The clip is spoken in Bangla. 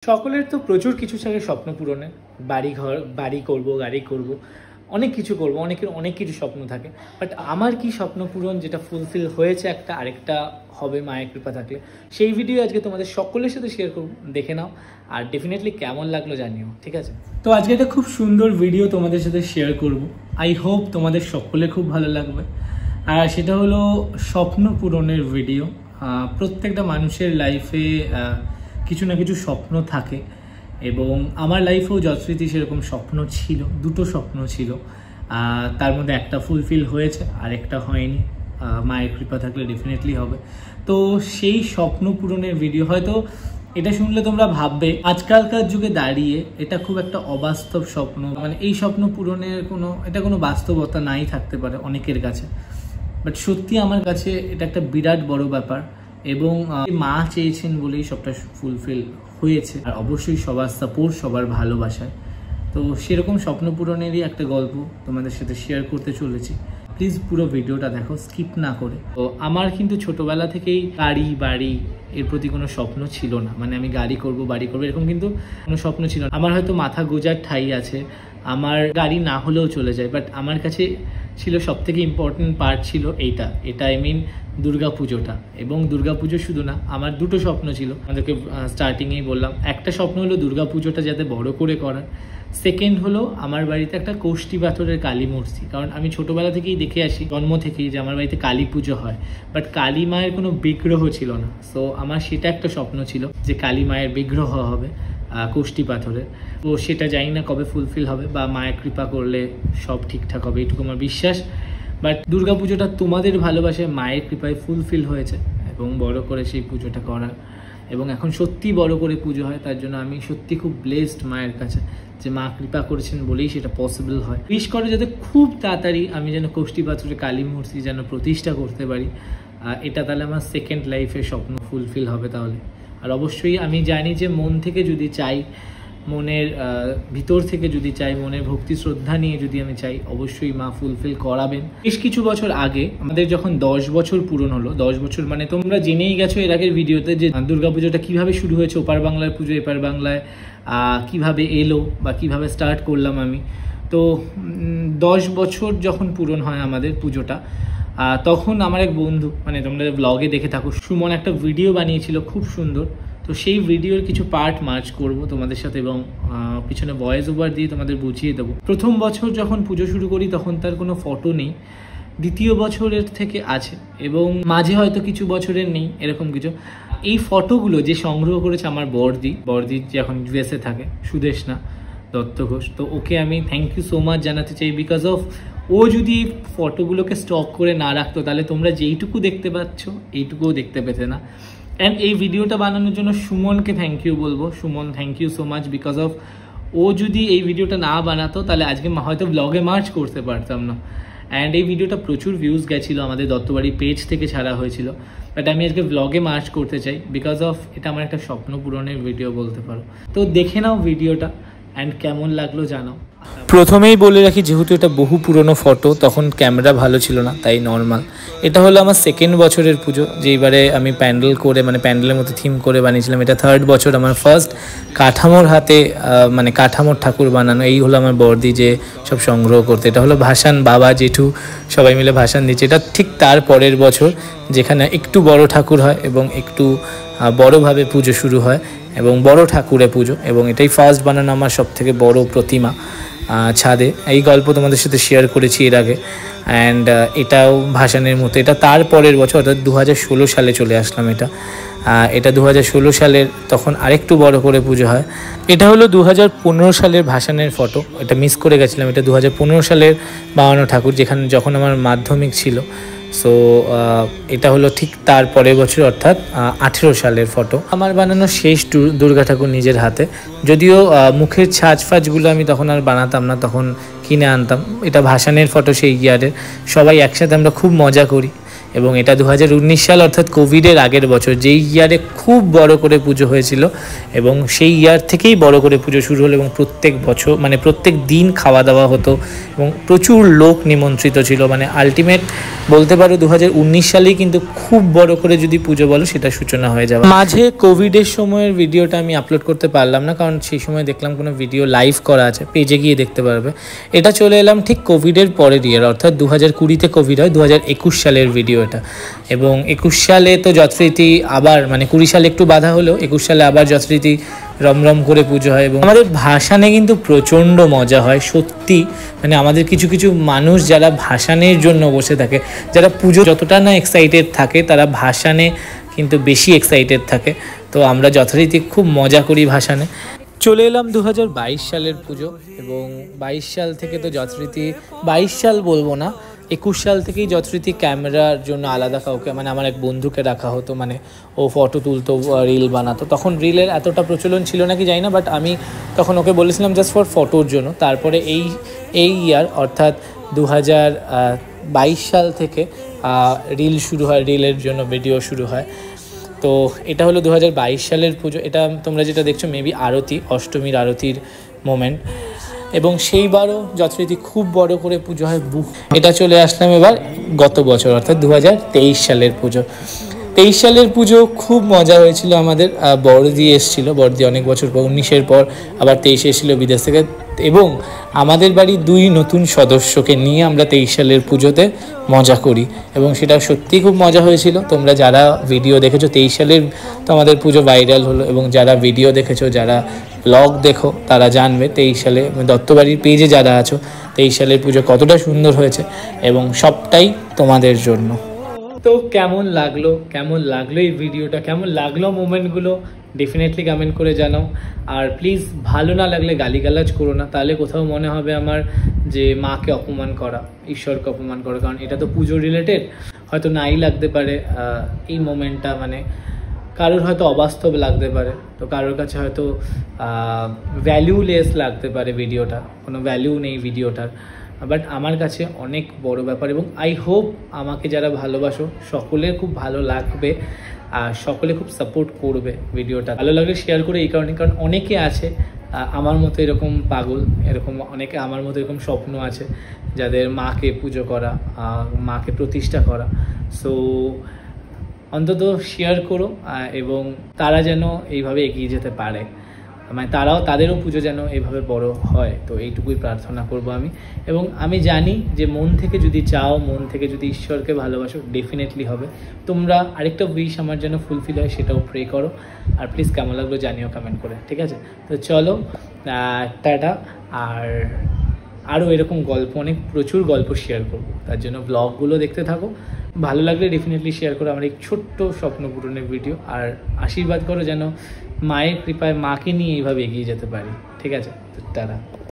সকলের তো প্রচুর কিছু থাকে স্বপ্ন পূরণে, বাড়ি করব, গাড়ি করব, অনেক কিছু করব, অনেকের অনেক কিছু স্বপ্ন থাকে। বাট আমার কি স্বপ্ন পূরণ যেটা ফুলফিল হয়েছে একটা, আরেকটা হবে মায়ের কৃপা থাকলে। সেই ভিডিও আজকে তোমাদের সকলের সাথে শেয়ার করব, দেখে নাও আর ডেফিনেটলি কেমন লাগলো জানিও, ঠিক আছে? তো আজকে একটা খুব সুন্দর ভিডিও তোমাদের সাথে শেয়ার করব, আই হোপ তোমাদের সকলে খুব ভালো লাগবে। আর সেটা হলো স্বপ্ন পূরণের ভিডিও। প্রত্যেকটা মানুষের লাইফে কিছু না কিছু স্বপ্ন থাকে এবং আমার লাইফেও যৎস্মৃতি সেরকম স্বপ্ন ছিল, দুটো স্বপ্ন ছিল। তার মধ্যে একটা ফুলফিল হয়েছে আর একটা হয়নি, মায়ের কৃপা থাকলে ডেফিনেটলি হবে। তো সেই স্বপ্ন পূরণের ভিডিও, হয়তো এটা শুনলে তোমরা ভাববে আজকালকার যুগে দাঁড়িয়ে এটা খুব একটা অবাস্তব স্বপ্ন, মানে এই স্বপ্ন পূরণের কোনো বাস্তবতা নাই থাকতে পারে অনেকের কাছে। বাট সত্যি আমার কাছে এটা একটা বিরাট বড় ব্যাপার এবং মা চেয়েছেন বলেই সবটা ফুলফিল হয়েছে। আর অবশ্যই সবার সাপোর্ট, সবার ভালোবাসায়। তো সেরকম স্বপ্ন পূরণেরই একটা গল্প তোমাদের সাথে শেয়ার করতে চলেছি। প্লিজ পুরো ভিডিওটা দেখো, স্কিপ না করে। তো আমার কিন্তু ছোটবেলা থেকেই বাড়ি এর প্রতি কোনো স্বপ্ন ছিল না, মানে আমি বাড়ি করবো এরকম কিন্তু কোনো স্বপ্ন ছিল না। আমার হয়তো মাথা গোজার ঠাই আছে, আমার গাড়ি না হলেও চলে যায়, বাট আমার কাছে ছিল সবথেকে ইম্পর্টেন্ট পার্ট ছিল এটা আই মিন দুর্গাপুজোটা। এবং দুর্গাপুজো শুধু না, আমার দুটো স্বপ্ন ছিল, আমাদেরকে স্টার্টিংয়েই বললাম। একটা স্বপ্ন হলো দুর্গাপুজোটা যাতে বড় করে করার, সেকেন্ড হলো আমার বাড়িতে একটা কোষ্ঠী পাথরের কালী মূর্তি। কারণ আমি ছোটোবেলা থেকেই দেখে আসি, জন্ম থেকেই, যে আমার বাড়িতে কালী পুজো হয়, বাট কালী মায়ের কোনো বিগ্রহ ছিল না। সো আমার সেটা একটা স্বপ্ন ছিল যে কালী মায়ের বিগ্রহ হবে কোষ্ঠী পাথরের। তো সেটা জানি না কবে ফুলফিল হবে, বা মায়ের কৃপা করলে সব ঠিকঠাক হবে, এটুকু আমার বিশ্বাস। বাট দুর্গাপুজোটা তোমাদের ভালোবাসায় মায়ের কৃপায় ফুলফিল হয়েছে এবং বড় করে সেই পুজোটা করার, এবং এখন সত্যি বড় করে পুজো হয়। তার জন্য আমি সত্যি খুব ব্লেসড মায়ের কাছে যে মা কৃপা করেছেন বলেই সেটা পসিবল হয়। উইশ করে যাতে খুব তাড়াতাড়ি আমি যেন কোষ্ঠী পাথরের কালী মূর্তি যেন প্রতিষ্ঠা করতে পারি। এটা তাহলে আমার সেকেন্ড লাইফে স্বপ্ন ফুলফিল হবে তাহলে। আর অবশ্যই আমি জানি যে মন থেকে যদি চাই, মনের ভিতর থেকে যদি চাই, মনের ভক্তি শ্রদ্ধা নিয়ে যদি আমি চাই, অবশ্যই মা ফুলফিল করাবেন। বেশ কিছু বছর আগে আমাদের যখন 10 বছর পূরণ হলো, 10 বছর মানে তোমরা জেনেই গেছো এর আগের ভিডিওতে যে দুর্গাপুজোটা কিভাবে শুরু হয়েছে, ওপার বাংলার পুজো এপার বাংলায় কিভাবে এলো বা কিভাবে স্টার্ট করলাম আমি। তো 10 বছর যখন পূরণ হয় আমাদের পুজোটা, তখন আমার এক বন্ধু, মানে তোমরা ব্লগে দেখে থাকো, সুমন একটা ভিডিও বানিয়েছিল খুব সুন্দর। তো সেই ভিডিওর কিছু পার্ট মার্চ করব তোমাদের সাথে এবং পিছনে ভয়েস ওভার দিয়ে তোমাদের বুঝিয়ে দেবো। প্রথম বছর যখন পুজো শুরু করি তখন তার কোনো ফটো নেই, দ্বিতীয় বছরের থেকে আছে এবং মাঝে হয়তো কিছু বছরের নেই, এরকম কিছু। এই ফটোগুলো যে সংগ্রহ করেছে আমার বর্দি যে এখন ইউএসএ থাকে, সুদেশনা দত্ত ঘোষ। তো ওকে আমি থ্যাংক ইউ সো মাচ জানাতে চাই, বিকজ অফ ও যদি এই ফটোগুলোকে স্টক করে না রাখতো তাহলে তোমরা যেইটুকু দেখতে পাচ্ছ এইটুকুও দেখতে পেতে না। অ্যান্ড এই ভিডিওটা বানানোর জন্য সুমনকে থ্যাংক ইউ বলবো। Suman, thank you so much, because of ও যদি এই ভিডিওটা না বানাতো তাহলে আজকে হয়তো ব্লগে মার্চ করতে পারতাম না। অ্যান্ড এই ভিডিওটা প্রচুর ভিউজ গেছিলো, আমাদের দত্তবাড়ি পেজ থেকে ছাড়া হয়েছিল। বাট আমি আজকে ব্লগে মার্চ করতে চাই বিকজ অফ এটা আমার একটা স্বপ্ন পূরণের ভিডিও বলতে পারো। তো দেখে নাও ভিডিওটা অ্যান্ড কেমন লাগলো জানাও। প্রথমেই বলে রাখি, যেহেতু এটা বহু পুরনো ফটো, তখন ক্যামেরা ভালো ছিল না, তাই নর্মাল। এটা হলো আমার সেকেন্ড বছরের পুজো, যেইবারে আমি প্যান্ডেল করে, মানে প্যান্ডেলের মতো থিম করে বানিয়েছিলাম। এটা থার্ড বছর আমার, ফার্স্ট কাঠামোর হাতে, মানে কাঠামোর ঠাকুর বানানো। এই হলো আমার বর্দি যে সব সংগ্রহ করতে। এটা হলো ভাসান, বাবা জেঠু সবাই মিলে ভাসান দিচ্ছে। এটা ঠিক তার পরের বছর, যেখানে একটু বড় ঠাকুর হয় এবং একটু বড়োভাবে পুজো শুরু হয় এবং বড় ঠাকুরে পুজো, এবং এটাই ফার্স্ট বানানো আমার সবথেকে বড় প্রতিমা ছাদে। এই গল্প তোমাদের সাথে শেয়ার করেছি এর আগে। অ্যান্ড এটাও ভাসানের মতো, এটা তার পরের বছর, অর্থাৎ 2016 সালে চলে আসলাম। এটা 2016 সালের, তখন আরেকটু বড় করে পুজো হয়। এটা হলো 2015 সালের ভাসানের ফটো, এটা মিস করে গেছিলাম। এটা 2015 সালের বানানো ঠাকুর, যখন আমার মাধ্যমিক ছিল। সো এটা হলো ঠিক তার পরের বছর, অর্থাৎ 18 সালের ফটো। আমার বানানো শেষ দুর্গা ঠাকুর নিজের হাতে, যদিও মুখের ছাঁচফাঁচগুলো আমি তখন আর বানাতাম না, তখন কিনে আনতাম। এটা ভাসানের ফটো সেই ইয়ারের, সবাই একসাথে আমরা খুব মজা করি এবং এটা 2019 সাল অর্থাৎ কোভিডের আগের বছর, যেই ইয়ারে খুব বড় করে পুজো হয়েছিল এবং সেই ইয়ার থেকেই বড় করে পুজো শুরু হলো এবং প্রত্যেক বছর মানে প্রত্যেক দিন খাওয়া দাওয়া হতো এবং প্রচুর লোক নিমন্ত্রিত ছিল। মানে আলটিমেট বলতে পারো 2019 সালেই কিন্তু খুব বড় করে যদি পুজো বলো সেটা সূচনা হয়ে যাবে। মাঝে কোভিডের সময়ের ভিডিওটা আমি আপলোড করতে পারলাম না, কারণ সেই সময় দেখলাম কোনো ভিডিও লাইভ করা আছে, পেজে গিয়ে দেখতে পারবে। এটা চলে এলাম ঠিক কোভিডের পরের ইয়ার, অর্থাৎ 2020-তে কোভিড হয়, 2021 সালের ভিডিও এটা। এবং 21 সালে তো যথারীতি আবার মানে 20 সালে একটু বাধা হলেও 21 সালে আবার যথারীতি রমরম করে পুজো হয়। এবং আমাদের ভাসানে কিন্তু প্রচণ্ড মজা হয় সত্যি। মানে আমাদের কিছু কিছু মানুষ যারা ভাসানের জন্য বসে থাকে, যারা পুজো যতটা না এক্সাইটেড থাকে তারা ভাসানে কিন্তু বেশি এক্সাইটেড থাকে। তো আমরা যথারীতি খুব মজা করি ভাসানে। চলে এলাম 2022 সালের পুজো এবং 22 সাল থেকে তো যথারীতি 22 সাল বলবো না, 21 সাল থেকেই যথারীতি ক্যামেরার জন্য আলাদা কাউকে মানে আমার এক বন্ধুকে রাখা হতো, মানে ও ফটো তুলতো, রিল বানাতো। তখন রিলের এতটা প্রচলন ছিল নাকি জানি না, বাট আমি তখন ওকে বলেছিলাম জাস্ট ফর ফটোর জন্য। তারপরে এই ইয়ার অর্থাৎ 2022 সাল থেকে রিল শুরু হয়, রিলের জন্য ভিডিও শুরু হয়। তো এটা হলো 2022 সালের পুজো। এটা তোমরা যেটা দেখছো মেবি আরতি, অষ্টমীর আরতির মোমেন্ট। এবং সেইবারও যথারীতি খুব বড় করে পুজো হয়। এটা চলে আসলাম এবার গত বছর অর্থাৎ 2023 সালের পুজো। 23 সালের পুজো খুব মজা হয়েছিল আমাদের। বড়দি এসেছিল, বড়দি অনেক বছর পর 19-এর পর আবার 23-এ এসেছিলো বিদেশ থেকে। এবং আমাদের বাড়ির 2 নতুন সদস্যকে নিয়ে আমরা 23 সালের পুজোতে মজা করি এবং সেটা সত্যিই খুব মজা হয়েছিল। তোমরা যারা ভিডিও দেখেছো 23 সালের তো আমাদের পুজো ভাইরাল হলো, এবং যারা ভিডিও দেখেছো, যারা ব্লগ দেখো তারা জানবে 23 সালে দত্তবাড়ির পেজে যারা আছো 23 সালের পুজো কতটা সুন্দর হয়েছে এবং সবটাই তোমাদের জন্য। তো কেমন লাগলো এই ভিডিওটা, কেমন লাগলো মোমেন্টগুলো ডেফিনেটলি কমেন্ট করে জানাও। আর প্লিজ ভালো না লাগলে গালিগালাজ করো না, তাহলে কোথাও মনে হবে আমার যে মাকে অপমান করা, ঈশ্বরকে অপমান করা, কারণ এটা তো পুজো রিলেটেড। হয়তো নাই লাগতে পারে এই মোমেন্টটা, মানে কারোর হয়তো অবাস্তব লাগতে পারে, তো কারোর কাছে হয়তো ভ্যালুলেস লাগতে পারে ভিডিওটা, কোনো ভ্যালু নেই ভিডিওটার, বাট আমার কাছে অনেক বড় ব্যাপার। এবং আই হোপ আমাকে যারা ভালোবাসো সকলের খুব ভালো লাগবে আর সকলে খুব সাপোর্ট করবে ভিডিওটা। ভালো লাগলে শেয়ার করে এই কারণে, কারণ অনেকে আছে আমার মতো এরকম পাগল, এরকম অনেকে আমার মতো এরকম স্বপ্ন আছে যাদের মাকে পুজো করা, মাকে প্রতিষ্ঠা করা। সো অন্তত শেয়ার করো এবং তারা যেন এইভাবে এগিয়ে যেতে পারে, মানে তাদেরও পুজো যেন এইভাবে বড় হয়। তো এইটুকুই প্রার্থনা করব আমি। এবং আমি জানি যে মন থেকে যদি চাও, মন থেকে যদি ঈশ্বরকে ভালোবাসো ডেফিনেটলি হবে। তোমরা আরেকটা উইশ আমার যেন ফুলফিল হয় সেটাও প্রে করো। আর প্লিজ কেমন লাগলো জানিও কমেন্ট করে, ঠিক আছে? তো চলো টাটা। আর আরও এরকম গল্প প্রচুর গল্প শেয়ার করবো, তার জন্য ব্লগগুলো দেখতে থাকো। ভালো লাগলে ডেফিনেটলি শেয়ার করো আমার এই ছোট্ট স্বপ্ন পূরণের ভিডিও। আর আশীর্বাদ করো যেন মায়ের কৃপায় মাকে নিয়ে এইভাবে এগিয়ে যেতে পারি, ঠিক আছে? তো টাটা।